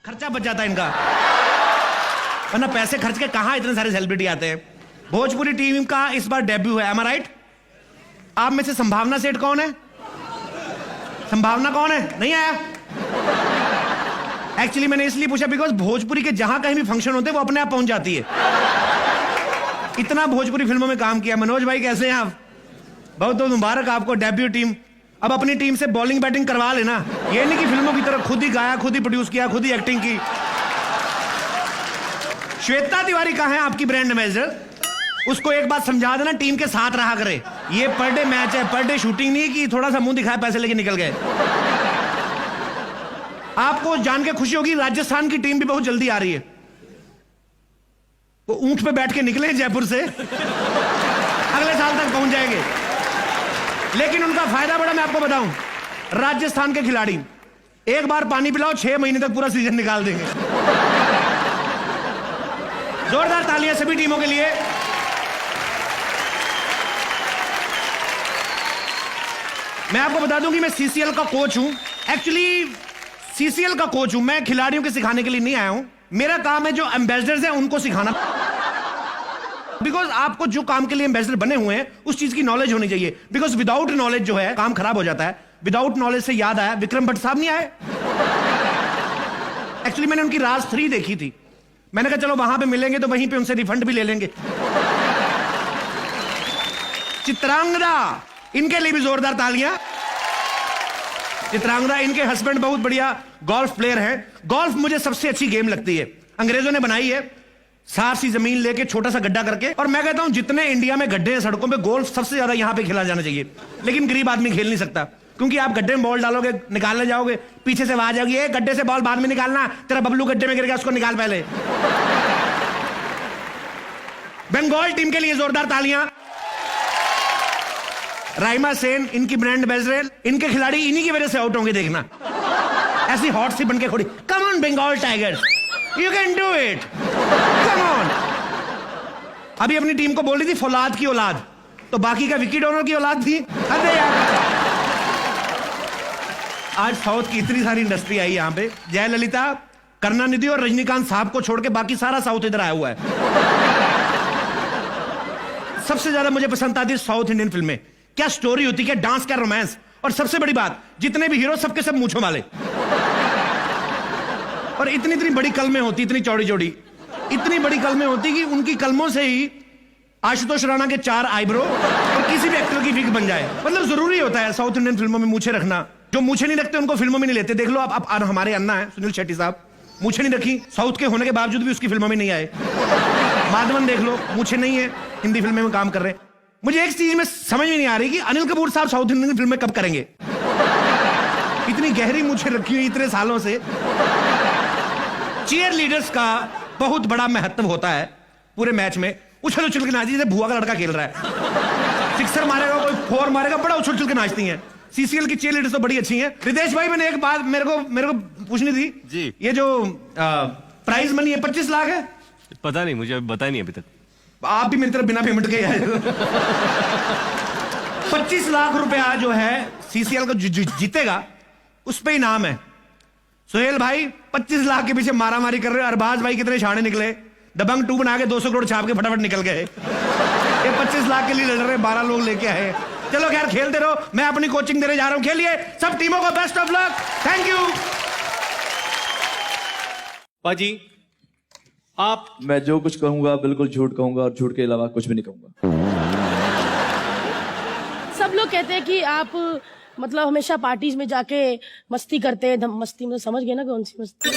खर्चा बच जाता है इनका, वरना पैसे खर्च के कहां इतने सारे सेलिब्रिटी आते हैं। भोजपुरी टीम का इस बार डेब्यू है, एम आई राइट? आप में से संभावना सेठ कौन है? संभावना कौन है? नहीं आया? एक्चुअली मैंने इसलिए पूछा बिकॉज भोजपुरी के जहां कहीं भी फंक्शन होते हैं वो अपने आप पहुंच जाती है। इतना भोजपुरी फिल्मों में काम किया। मनोज भाई कैसे हैं आप? बहुत बहुत मुबारक आपको, डेब्यू टीम। अब अपनी टीम से बॉलिंग बैटिंग करवा लेना, ये नहीं कि फिल्मों की तरह खुद ही गाया, खुद ही प्रोड्यूस किया, खुद ही एक्टिंग की। श्वेता तिवारी कहां है आपकी ब्रांड एम्बेसडर? उसको एक बात समझा देना, टीम के साथ रहा करे। ये पर डे मैच है, पर डे शूटिंग नहीं है कि थोड़ा सा मुंह दिखाया पैसे लेके निकल गए। आपको जान के खुशी होगी राजस्थान की टीम भी बहुत जल्दी आ रही है। वो ऊंट पे बैठ के निकले जयपुर से, अगले साल तक पहुंच जाएंगे। लेकिन उनका फायदा बड़ा मैं आपको बताऊं, राजस्थान के खिलाड़ी एक बार पानी पिलाओ 6 महीने तक पूरा सीजन निकाल देंगे। जोरदार तालियां सभी टीमों के लिए। मैं आपको बता दूं कि मैं सीसीएल का कोच हूं। एक्चुअली सीसीएल का कोच हूं मैं, खिलाड़ियों के सिखाने के लिए नहीं आया हूं। मेरा काम है जो एम्बेसडर्स हैं उनको सिखाना, बिकॉज आपको जो काम के लिए एम्बेसडर बने हुए हैं उस चीज की नॉलेज होनी चाहिए। बिकॉज विदाउट नॉलेज जो है काम खराब हो जाता है। विदाउट नॉलेज से याद आया, विक्रम भट्ट साहब नहीं आए? एक्चुअली मैंने उनकी राज 3 देखी थी। मैंने कहा चलो वहां पे मिलेंगे तो वहीं पे उनसे रिफंड भी ले लेंगे। चित्रांगदा, इनके लिए भी जोरदार तालियां। चित्रांगदा, इनके हस्बैंड बहुत बढ़िया गोल्फ प्लेयर हैं। गोल्फ मुझे सबसे अच्छी गेम लगती है, अंग्रेजों ने बनाई है, सार सी जमीन लेके छोटा सा गड्ढा करके। और मैं कहता हूं जितने इंडिया में गड्ढे हैं सड़कों पे, गोल्फ सबसे ज्यादा यहां पे खेला जाना चाहिए। लेकिन गरीब आदमी खेल नहीं सकता, क्योंकि आप गड्ढे में बॉल डालोगे, निकालने जाओगे, पीछे से आवाज आएगी, गड्ढे से बॉल बाद में निकालना, तेरा बबलू गड्ढे में गिर गया, उसको निकाल पहले। बंगाल टीम के लिए जोरदार तालियां। राइमा सेन, इनकी ब्रांड एम्बेसडर। इनके खिलाड़ी इन्हीं की वजह से आउट होंगे, देखना। ऐसी हॉट सी बनके खड़ी, come on Bengal Tigers, you can do it, come on. अभी अपनी टीम को बोल रही थी फौलाद की औलाद, तो बाकी का विकी डोनर की औलाद थी। अरे यार, आज साउथ की इतनी सारी इंडस्ट्री आई यहां पे। जयललिता, करुणानिधि और रजनीकांत साहब को छोड़ के बाकी सारा साउथ इधर आया हुआ है। सबसे ज्यादा मुझे पसंद आती है साउथ इंडियन फिल्में। क्या स्टोरी होती, क्या डांस, क्या रोमांस। और सबसे बड़ी बात, जितने भी हीरो सबके सब मूंछों वाले, और इतनी इतनी बड़ी कलमें होती, इतनी चौड़ी चौड़ी, इतनी बड़ी कलमें होती कि उनकी कलमों से ही आशुतोष राणा के 4 आईब्रो और किसी भी एक्टर की विग बन जाए। मतलब जरूरी होता है साउथ इंडियन फिल्मों में मूंछें रखना। जो मूंछें नहीं रखते उनको फिल्मों में नहीं लेते। देख लो आप हमारे अन्ना है सुनील शेट्टी साहब, मूंछें नहीं रखी, साउथ के होने के बावजूद भी उसकी फिल्मों में नहीं आए। माधवन देख लो, मूंछें नहीं है, हिंदी फिल्में में काम कर रहे हैं। मुझे एक चीज में समझ में नहीं आ रही कि अनिल कपूर साहब साउथ इंडियन फिल्म में कब करेंगे। इतनी गहरी मूंछें रखी हुई इतने सालों से। चीयर लीडर्स का बहुत बड़ा महत्व होता है पूरे मैच में। उछल उछल के नाची, जैसे भुआ का लड़का खेल रहा है, सिक्सर मारेगा, कोई 4 मारेगा, बड़ा उछल उछल के नाचती हैं। सीसीएल की चीयर लीडर्स तो बड़ी अच्छी हैं। रितेश भाई, मैंने एक बात मेरे को पूछनी थी जी। ये जो प्राइज मनी है 25 लाख है? पता नहीं, मुझे बताया नहीं अभी तक। आप भी मेरी तरफ बिना पेमेंट के आए। 25 लाख रुपया जो है सीसीएल का जीतेगा, उस पे इनाम है। सुहेल भाई 25 लाख के पीछे मारामारी कर रहे हो। अरबाज भाई कितने शाणे निकले, दबंग 2 बना के 200 करोड़ छाप के फटाफट निकल गए। ये 25 लाख के लिए लड़ रहे, 12 लोग लेके आए। चलो खैर, खेलते रहो, मैं अपनी कोचिंग देने जा रहा हूं। खेलिए सब टीमों को, best of luck, thank you. पाजी, आप मैं जो कुछ कहूंगा बिल्कुल झूठ कहूंगा और झूठ के अलावा कुछ भी नहीं कहूंगा। सब लोग कहते हैं कि आप मतलब हमेशा पार्टीज में जाके मस्ती करते हैं। मस्ती मतलब समझ गए ना कौन सी मस्ती।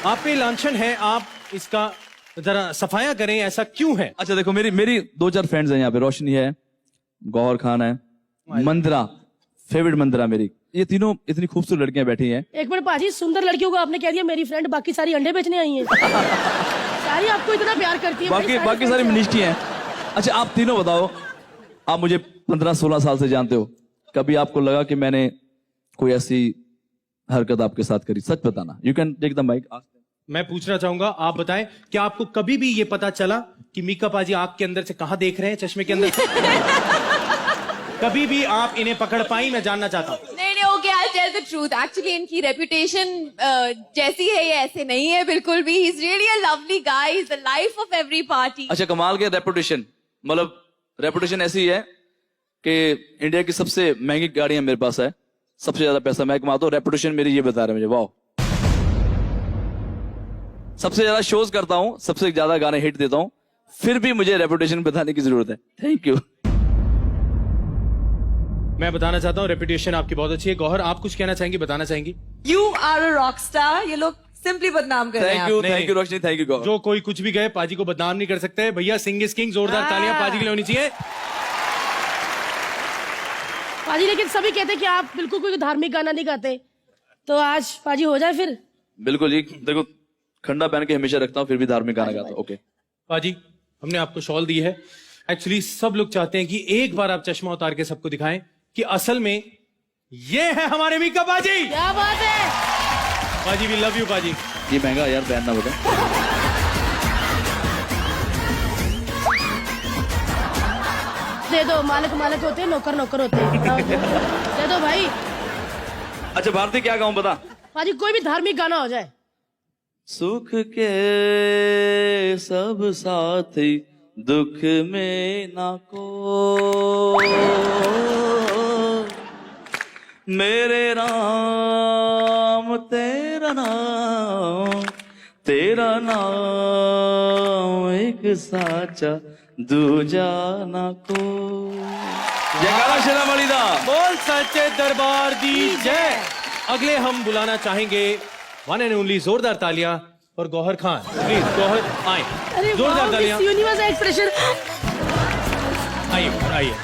आप पे लांछन है, आप इसका जरा सफाया करें, ऐसा क्यों है? अच्छा देखो, मेरी 2-4 फ्रेंड्स हैं यहाँ पे। रोशनी है, गौहर खान है, मंदरा, फेवरेट मंदरा मेरी। ये तीनों इतनी खूबसूरत लड़कियां बैठी हैं। एक मिनट पाजी, सुंदर लड़कियों को आपने कह दिया मेरी फ्रेंड, बाकी सारी अंडे बेचने आई हैं। सारी आपको इतना प्यार करती है। बाकी सारी मिनिस्ट्री हैं। अच्छा आप तीनों बताओ, आप मुझे 15-16 साल से जानते हो, कभी आपको लगा कि मैंने कोई ऐसी हरकत आपके साथ करी? सच बताना। You can take the mic. मैं पूछना चाहूंगा, आप बताएं, क्या आपको कभी भी ये पता चला कि मीका पाजी आंख के अंदर से कहां देख रहे हैं, चश्मे के अंदर से? कभी भी आप इन्हें पकड़ पाई? मैं जानना चाहता हूं। नहीं, okay, I tell tell the truth, actually इनकी रेपुटेशन जैसी है ये ऐसे नहीं है बिल्कुल भी. He is really a lovely guy, he is the life of every party. अच्छा, कमाल के रेपुटेशन, मतलब रेपुटेशन ऐसी है कि इंडिया की सबसे महंगी गाड़ियां मेरे पास है, सबसे ज्यादा पैसा मैं कमाता हूँ. रेपुटेशन मेरी ये बता रहे मुझे. वाह. सबसे ज्यादा शोज करता हूँ, सबसे ज्यादा गाने हिट देता हूँ, फिर भी मुझे रेपुटेशन बताने की जरूरत है. Thank you. मैं बताना चाहता हूँ रेपुटेशन आपकी बहुत अच्छी है. गौहर, आप कुछ कहना चाहेंगी, बताना चाहेंगी? You are a rock star. ये लोग सिंपली बदनाम कर रहे हैं. Thank you Roshni, thank you. जो कोई कुछ भी गए, पाजी को बदनाम नहीं कर सकते. भैया सिंग इज किंग, जोरदार तालियां पाजी के लिए होनी चाहिए. पाजी लेकिन सभी कहते हैं कि आप बिल्कुल कोई धार्मिक गाना नहीं गाते, तो आज पाजी हो जाए फिर. बिल्कुल जी, देखो खंडा पहन के हमेशा रखता हूँ, फिर भी धार्मिक गाना गाता हूँ. ओके पाजी, हमने आपको शॉल दी है. एक्चुअली सब लोग चाहते हैं कि एक बार आप चश्मा उतार के सबको दिखाएं कि असल में ये है हमारे मीका पाजी. क्या बात है पाजी, वी लव यू पाजी. ये महंगा यार, पहनना होगा. दे दो. मालिक मालिक होते हैं, नौकर नौकर होते हैं. दे दो भाई. अच्छा भारती, क्या गाऊं बता. पाजी कोई भी धार्मिक गाना हो जाए. सुख के सब साथी, दुख में ना को, मेरे राम तेरा नाम, तेरा नाम एक साचा, दूजा ना को. जयकारा शेरावाली दा. बोल सच्चे दरबार दी जय. अगले हम बुलाना चाहेंगे वन एंड ओनली, जोरदार तालियां और गौहर खान. प्लीज गौहर आए. अरे जोरदार तालियां. Universe expression. आइए आइए.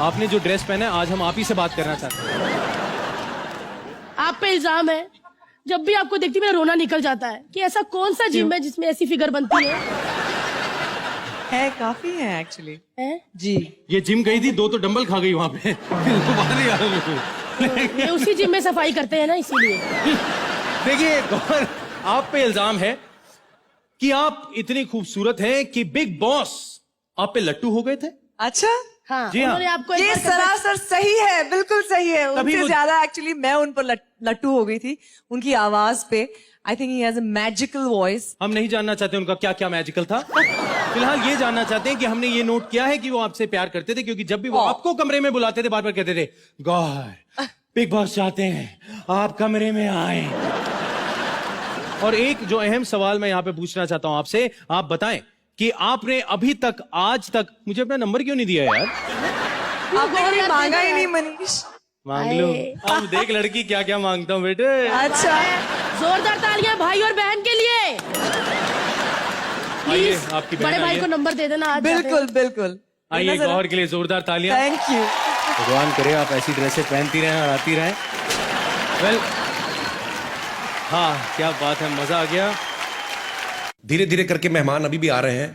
आपने जो ड्रेस पहना है, आज हम आप ही से बात करना चाहते हैं. आप पे इल्जाम है, जब भी आपको देखती मेरा रोना निकल जाता है कि ऐसा कौन सा जिम है जिसमें ऐसी फिगर बनती है काफी है एक्चुअली. है? जी. ये जिम गई थी, 2 तो डंबल खा गई वहां पे. दोबारा नहीं आ रहा. ये उसी जिम में सफाई करते हैं ना, इसीलिए. देखिए गौहर, आप पे इल्जाम है कि आप इतनी खूबसूरत हैं कि बिग बॉस आप पे लट्टू हो गए थे. अच्छा, हाँ, जी हाँ. उन्होंने आपको एक ये बार सरासर सही है, बिल्कुल सही है. तभी उनसे वो- ज्यादा एक्चुअली मैं उन पर लट्टू हो गई थी उनकी आवाज पे. I think he has a magical voice. हम नहीं जानना चाहते उनका क्या क्या मैजिकल था. फिलहाल ये जानना चाहते हैं कि हमने ये नोट किया है कि वो आपसे प्यार करते थे, क्योंकि जब भी वो आपको कमरे में बुलाते थे, बार बार कहते थे, गौहर बिग बॉस चाहते हैं आप कमरे में आए. और एक जो अहम सवाल मैं यहाँ पे पूछना चाहता हूँ आपसे, आप बताएं कि आपने अभी तक, आज तक, मुझे अपना नंबर क्यों नहीं दिया यार? आपने कभी मांगा ही नहीं मनीष. मांग लो. अब देख लड़की क्या क्या मांगता हूँ बेटे. अच्छा, जोरदार तालियां भाई और बहन के लिए. आइए, प्लीज आपकी बहन बड़े भाई आइए. को नंबर दे देना आज. बिल्कुल बिल्कुल. आइए गौहर के लिए जोरदार तालियां. Thank you. भगवान करे आप ऐसी ड्रेसें पहनती रहें और आती रहें. वेल, हाँ क्या बात है, मजा आ गया. धीरे धीरे करके मेहमान अभी भी आ रहे हैं.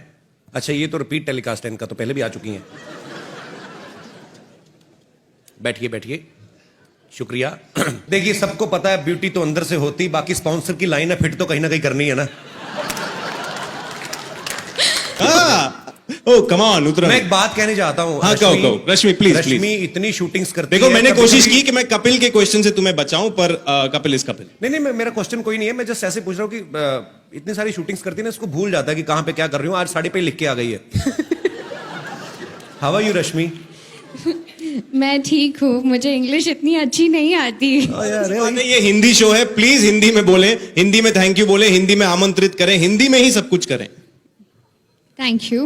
अच्छा, ये तो रिपीट टेलीकास्ट है, इनका तो पहले भी आ चुकी हैं. बैठिए बैठिए, शुक्रिया. देखिए सबको पता है ब्यूटी तो अंदर से होती, बाकी स्पॉन्सर की लाइन है फिट तो कहीं ना कहीं करनी है ना. ओ कम ऑन उतरो. मैं एक बात कहने चाहता हूँ. हाँ, कहो, कहो. रश्मि, प्लीज, रश्मि प्लीज. इतनी शूटिंग्स करती देखो है, मैंने कभी कोशिश कभी- की कि मैं कपिल के क्वेश्चन से तुम्हें बचाऊं, पर कपिल इज कपिल. नहीं नहीं, मेरा क्वेश्चन कोई नहीं है. मैं जस्ट ऐसे पूछ रहा हूँ कि इतनी सारी शूटिंग्स करती है ना, इसको भूल जाता है कि कहाँ पे क्या कर रही हूँ. आज साड़ी पे लिख के आ गई है. हाउ आर यू रश्मि? मैं ठीक हूँ, मुझे इंग्लिश इतनी अच्छी नहीं आती. ये हिंदी शो है, प्लीज हिंदी में बोले, हिंदी में थैंक यू बोले, हिंदी में आमंत्रित करें, हिंदी में ही सब कुछ करें. Thank you.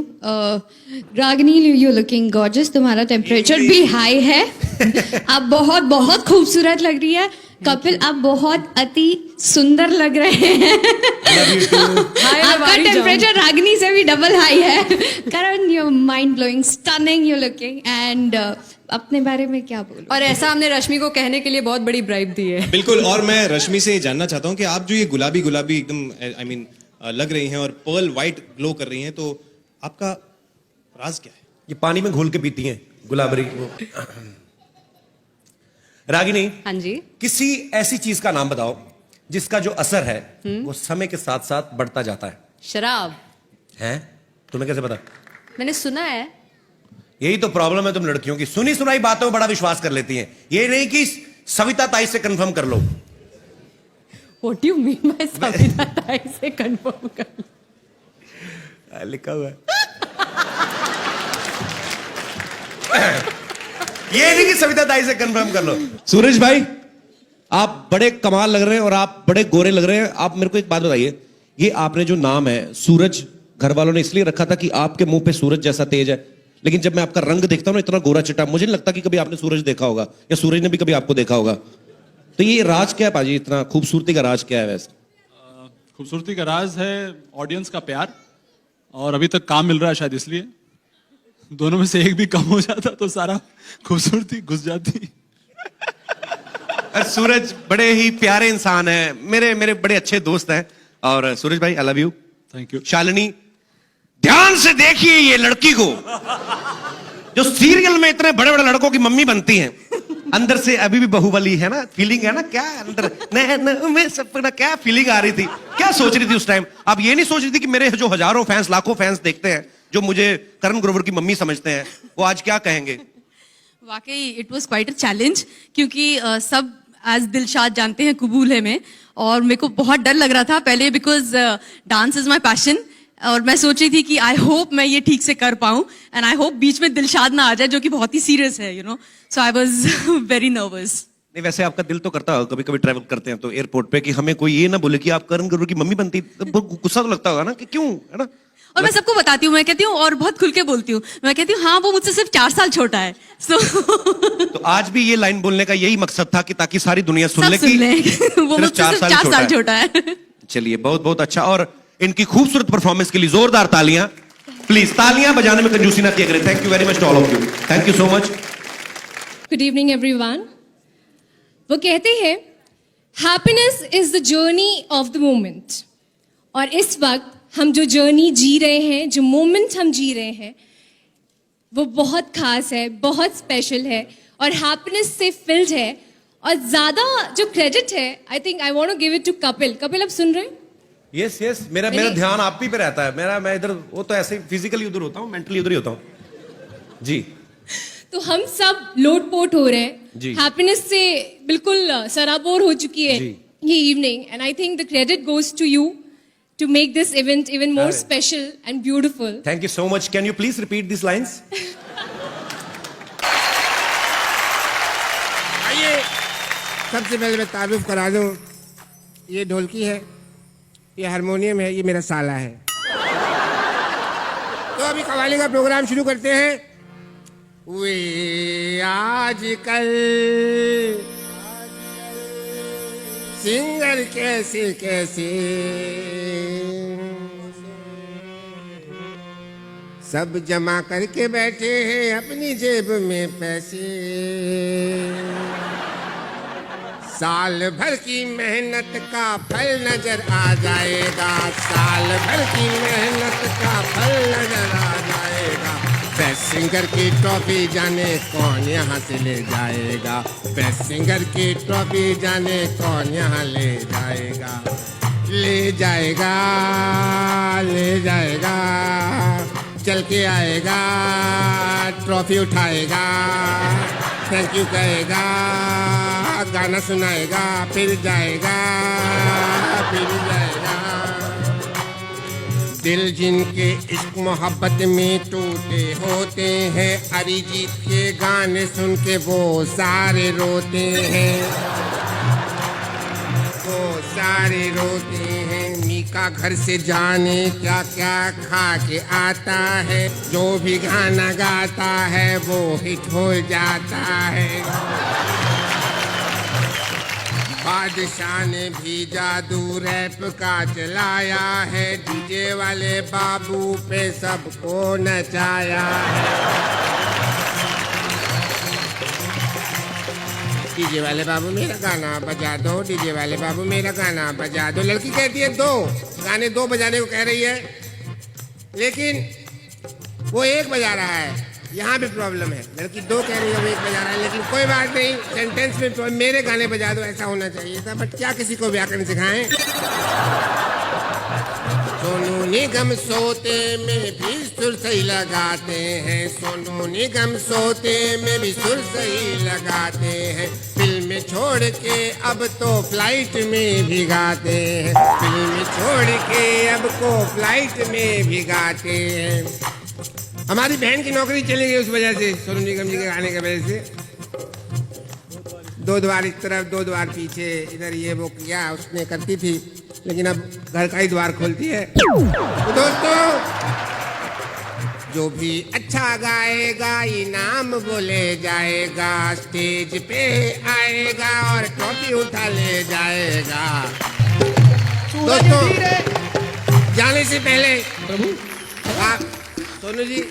Ragini, you looking gorgeous. तुम्हारा टेम्परेचर भी हाई है. आप बहुत बहुत खूबसूरत लग रही है. कपिल, आप बहुत अति सुंदर लग रहे हैं. आपका टेम्परेचर रागिनी से भी डबल हाई है. Karan, you mind blowing, stunning you looking. And अपने बारे में क्या बोलूं? और ऐसा हमने रश्मि को कहने के लिए बहुत बड़ी ब्राइब दी है. बिल्कुल. और मैं रश्मि से ये जानना चाहता हूँ कि आप जो ये गुलाबी गुलाबी एकदम आई मीन लग रही हैं और पर्ल वाइट ग्लो कर रही हैं, तो आपका राज क्या है? ये पानी में घोल के पीती हैं गुलाबरी. रागिनी, हाँ जी. किसी ऐसी चीज का नाम बताओ जिसका जो असर है वो समय के साथ साथ बढ़ता जाता है. शराब. हैं? तुम्हें कैसे पता? मैंने सुना है. यही तो प्रॉब्लम है तुम लड़कियों की, सुनी सुनाई बातों में बड़ा विश्वास कर लेती हैं। ये नहीं कि सविता ताई से कंफर्म कर लो। What do you mean by Savita ताई से कंफर्म कर? लिखा हुआ है। ये नहीं कि सविता ताई से कंफर्म कर लो। सूरज भाई, आप बड़े कमाल लग रहे हैं और आप बड़े गोरे लग रहे हैं। आप मेरे को एक बात बताइए, ये आपने जो नाम है सूरज, घर वालों ने इसलिए रखा था कि आपके मुंह पे सूरज जैसा तेज है, लेकिन जब मैं आपका रंग देखता हूं ना, इतना गोरा चिट्टा, मुझे नहीं लगता कि कभी आपने सूरज देखा होगा या सूरज ने भी कभी आपको देखा होगा। तो ये राज क्या है पाजी, इतना खूबसूरती का राज क्या है वैसे? खूबसूरती का राज है ऑडियंस का प्यार, और अभी तक काम मिल रहा है शायद इसलिए। दोनों में से एक भी कम हो जाता तो सारा खूबसूरती घुस जाती। सूरज बड़े ही प्यारे इंसान है, मेरे बड़े अच्छे दोस्त हैं। और सूरज भाई, I love you. Thank you. Shalini, ध्यान से देखिए ये लड़की को, जो सीरियल में इतने बड़े बड़े लड़कों की मम्मी बनती हैं, अंदर से अभी भी बाहुबली है ना, फीलिंग है ना, क्या अंदर मैं सपना, क्या फीलिंग आ रही थी, क्या सोच रही थी उस टाइम? आप ये नहीं सोच रही थी कि मेरे जो हजारों फैंस, लाखों फैंस देखते हैं, जो मुझे करण ग्रोवर की मम्मी समझते हैं, वो आज क्या कहेंगे? वाकई it was quite a challenge, क्योंकि सब एज दिलशाद जानते हैं कबूल है में, और मेरे को बहुत डर लग रहा था पहले, because dance is my passion, और मैं सोच रही थी कि आई होप मैं ये ठीक से कर पाऊं, एंड आई होप बीच में दिलशाद ना आ जाए, जो कि बहुत ही सीरियस है, you know, so I was very nervous. नहीं, वैसे आपका दिल तो करता होगा, कभी कभी ट्रैवल करते हैं तो एयरपोर्ट पे, कि हमें कोई ये ना बोले कि आप करण ग्रोवर की मम्मी बनती, तो गुस्सा तो लगता होगा ना, कि क्यों, है ना? और मैं सबको बताती हूँ, मैं कहती हूँ, और बहुत खुल के बोलती हूँ, मैं कहती हूँ हाँ वो मुझसे सिर्फ 4 साल छोटा है, सो तो आज भी ये लाइन बोलने का यही मकसद था कि ताकि सारी दुनिया सुन ले सब सुन ले वो मुझसे सिर्फ 4 साल छोटा है। चलिए, बहुत बहुत अच्छा। और इनकी खूबसूरत परफॉर्मेंस के लिए जोरदार तालियां प्लीज। तालियां बजाने में कंजूसी ना किया करें। Thank you very much to all of you. Thank you so much. Good evening everyone. वो कहते हैं happiness is the journey of the moment, और इस वक्त हम जो जर्नी जी रहे हैं, जो मोमेंट हम जी रहे हैं, वो बहुत खास है, बहुत स्पेशल है, और हैप्पीनेस से फिल्ड है। और ज्यादा जो क्रेडिट है, I think I want to give it to Kapil. Kapil, आप सुन रहे हैं? यस यस, मेरा ध्यान आप ही पे रहता है। मैं इधर, वो तो ऐसे फिजिकली उधर होता हूँ, मेंटली उधर ही होता हूँ जी। तो हम सब लोटपोट हो रहे हैं, हैप्पीनेस से बिल्कुल सराबोर हो चुकी है ये evening, and I think the credit goes to you to make this event even more special and beautiful. Thank you so much. Can you please repeat these lines? आइए, सबसे पहले मैं तारुफ करा दूं, ये ढोलकी है, ये हारमोनियम है, ये मेरा साला है। तो अभी कव्वाली का प्रोग्राम शुरू करते हैं। वे आजकल सिंगर कैसे कैसे सब जमा करके बैठे हैं अपनी जेब में पैसे, साल भर की मेहनत का फल नजर आ जाएगा, साल भर की मेहनत का फल नजर आ जाएगा। बेस्ट सिंगर की ट्रॉफी जाने कौन यहाँ से ले जाएगा, बेस्ट सिंगर की ट्रॉफी जाने कौन यहाँ ले जाएगा, ले जाएगा, ले जाएगा, चल के आएगा, ट्रॉफी उठाएगा, थैंक यू कहेगा, गाना सुनाएगा, फिर जाएगा, फिर जाएगा। दिल जिनके इश्क मोहब्बत में टूटे होते हैं, अरिजीत के गाने सुन के वो सारे रोते हैं, वो सारे रोते हैं। मीका घर से जाने क्या क्या खा के आता है, जो भी गाना गाता है वो हिट हो जाता है। बादशाह ने भी जादू रैप का चलाया है, डीजे वाले बाबू पे सबको नचाया है। डीजे वाले बाबू मेरा गाना बजा दो, डीजे वाले बाबू मेरा गाना बजा दो। लड़की कहती है दो गाने, दो बजाने को कह रही है, लेकिन वो एक बजा रहा है। यहाँ भी प्रॉब्लम है, लड़की दो कह रही है, वो एक बजा रहा है, लेकिन कोई बात नहीं, सेंटेंस में मेरे गाने बजा दो, ऐसा होना चाहिए था। बट क्या किसी को व्याकरण सिखाएं? सोनू निगम सोते में भी सुर सही लगाते हैं, सोनू निगम सोते में भी सुर सही लगाते हैं, फिल्म छोड़ के अब तो फ्लाइट में भी गाते हैं, फिल्म छोड़ के अब को फ्लाइट में भी गाते हैं। हमारी बहन की नौकरी चली गई उस वजह से, सोनू निगम जी के गाने की वजह से। 2 द्वार इस तरफ 2 द्वार पीछे, इधर ये वो किया उसने करती थी, लेकिन अब घर का ही द्वार खोलती है। तो दोस्तों, जो भी अच्छा गाएगा इनाम बोले जाएगा, स्टेज पे आएगा और ट्रॉफी उठा ले जाएगा। दोस्तों, जाने से पहले आप सोनू जी